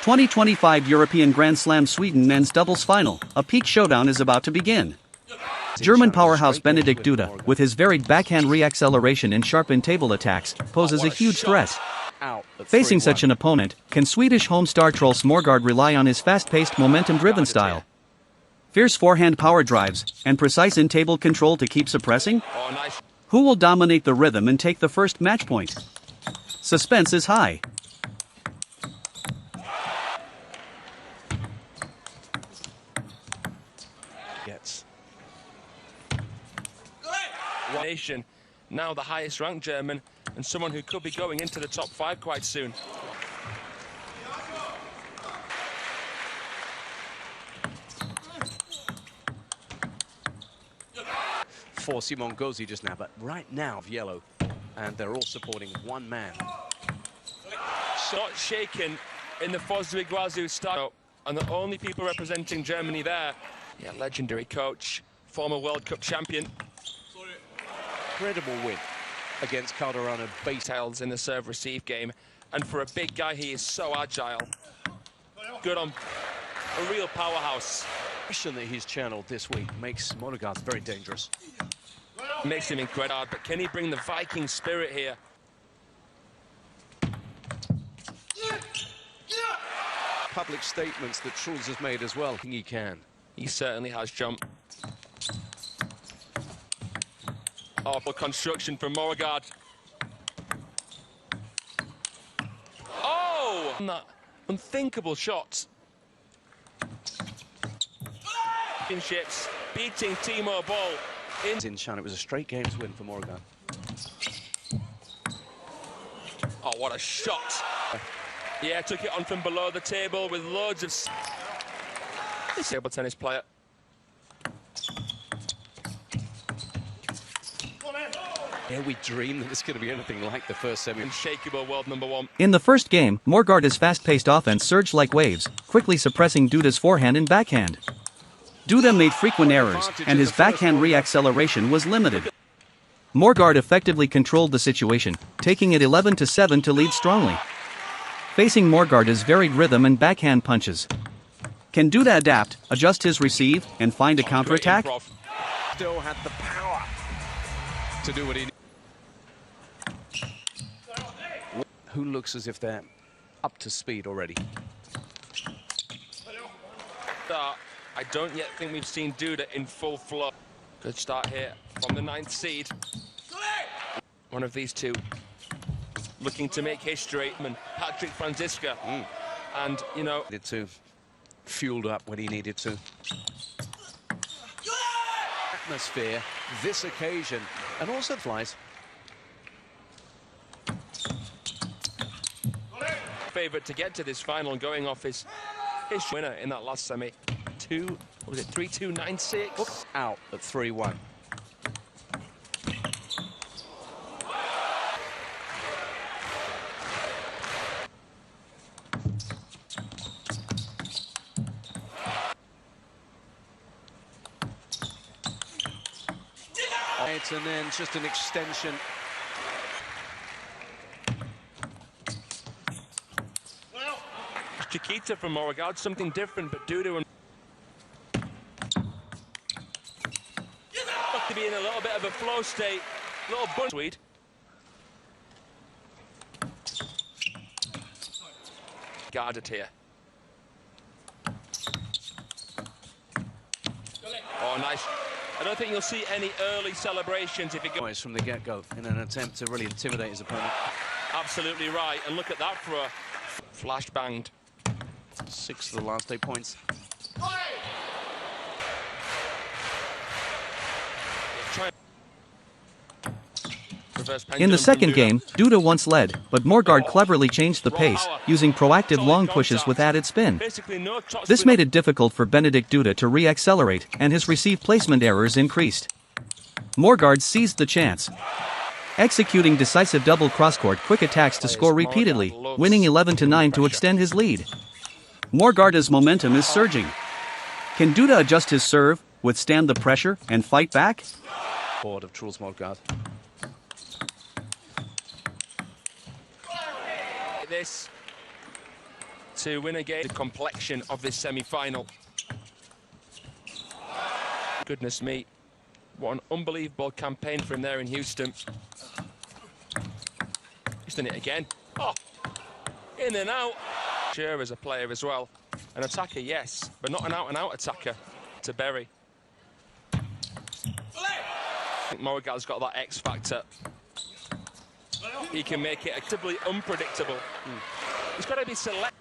2025 European Grand Slam Sweden men's doubles final, a peak showdown is about to begin. German powerhouse Benedikt Duda, with his varied backhand re-acceleration and sharpened table attacks, poses a huge threat. Facing such an opponent, can Swedish home star Truls Moregardh rely on his fast-paced, momentum-driven style? Fierce forehand power drives, and precise in-table control to keep suppressing? Who will dominate the rhythm and take the first match point? Suspense is high. Nation, now the highest ranked German, and someone who could be going into the top 5 quite soon. For Simon Gauzy just now, but right now of yellow, and they're all supporting one man. Shot shaken in the Hors style, and the only people representing Germany there, yeah, legendary coach, former World Cup champion. Incredible win against Calderano. Tails in the serve-receive game, and for a big guy, he is so agile. Good on, a real powerhouse. The mission that he's channeled this week makes Moregardh very dangerous. Makes him incredible, but can he bring the Viking spirit here? Public statements that Truls has made as well. I think he can. He certainly has, John. Awful construction from Moregardh. Oh! That unthinkable shot. Championships beating Timo Boll In Shan, it was a straight games win for Moregardh. Oh, what a shot! Yeah, took it on from below the table with loads of... This table tennis player. Yeah, we dream that it's going to be anything like the first semi. Unshakable world #1. In the first game, Moregardh's fast-paced offense surged like waves, quickly suppressing Duda's forehand and backhand. Duda made frequent errors, and his backhand re-acceleration was limited. Moregardh effectively controlled the situation, taking it 11-7 to lead strongly. Facing Moregardh's varied rhythm and backhand punches. Can Duda adapt, adjust his receive, and find a counterattack? Still had the power to do what he needed. Who looks as if they're up to speed already. I don't yet think we've seen Duda in full flow. Good start here from the 9th seed. One of these two looking to make history. Patrick Franziska. And, you know... ...to fueled up when he needed to. Atmosphere, this occasion, and also flies. Favorite to get to this final and going off his winner in that last semi. 3-2-9-6. Out at 3-1. And then just an extension. Chiquita from Moregardh, something different, but Duda and to be in a little bit of a flow state, little bunch. Swede. Guarded here. Oh, nice. I don't think you'll see any early celebrations if it goes from the get-go in an attempt to really intimidate his opponent. Absolutely right, and look at that for a flash banged. 6 of the last 8 points. In the second game, Duda once led, but Moregardh cleverly changed the pace, using proactive long pushes with added spin. This made it difficult for Benedikt Duda to re-accelerate, and his receive placement errors increased. Moregardh seized the chance, executing decisive double cross-court quick attacks to score repeatedly, winning 11-9 to extend his lead. Moregardh's momentum is surging. Can Duda adjust his serve, withstand the pressure, and fight back? Board of Truls Moregardh. This to win a game. The complexion of this semi-final. Goodness me, what an unbelievable campaign for him there in Houston. He's done it again. Oh, in and out. Sure, as a player as well. An attacker, yes, but not an out-and-out attacker to bury. I think Moregard's got that X factor. He can make it actively unpredictable. He's got to be select.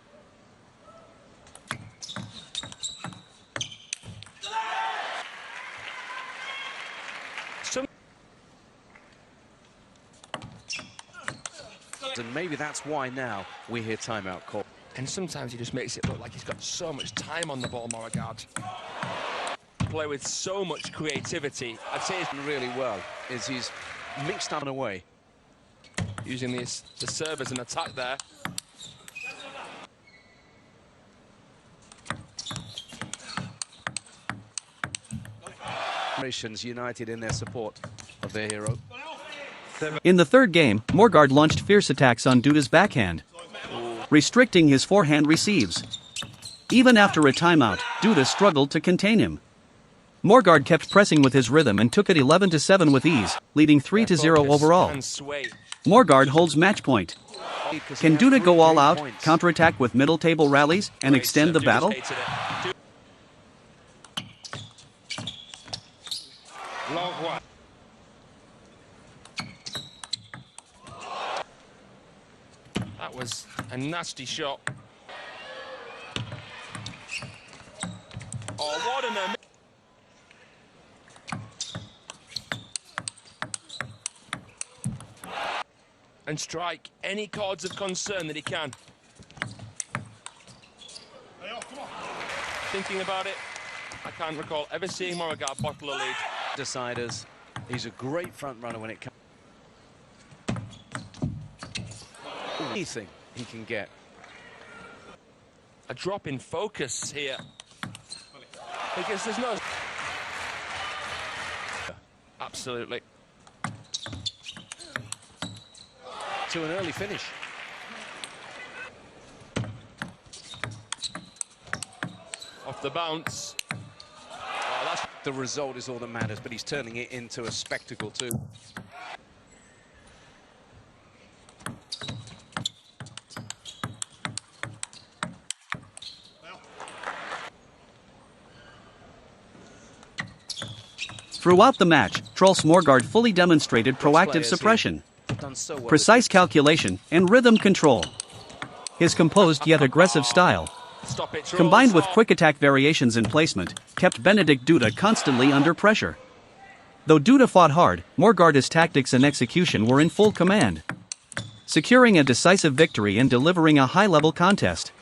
And maybe that's why now we hear timeout call. And sometimes he just makes it look like he's got so much time on the ball, Moregardh. Play with so much creativity. I'd say he's done really well, is he's mixed up in a way. Using the serve as an attack there. Nations united in their support of their hero. In the third game, Moregardh launched fierce attacks on Duda's backhand, restricting his forehand receives. Even after a timeout, Duda struggled to contain him. Moregardh kept pressing with his rhythm and took it 11-7 with ease, leading 3-0 overall. Moregardh holds match point. Can Duda go all out, counterattack with middle table rallies, and extend the battle? That was a nasty shot. Oh, what an... And strike any chords of concern that he can. Thinking about it, I can't recall ever seeing Moregardh bottle a lead. Deciders, he's a great front runner when it comes. Anything he can get. A drop in focus here. Because there's no... Absolutely. To an early finish. Off the bounce. Oh, that's... The result is all that matters, but he's turning it into a spectacle too. Throughout the match, Trolls Moregardh fully demonstrated proactive suppression, precise calculation, and rhythm control. His composed yet aggressive style, combined with quick attack variations in placement, kept Benedict Duda constantly under pressure. Though Duda fought hard, Moregard's tactics and execution were in full command, securing a decisive victory and delivering a high-level contest.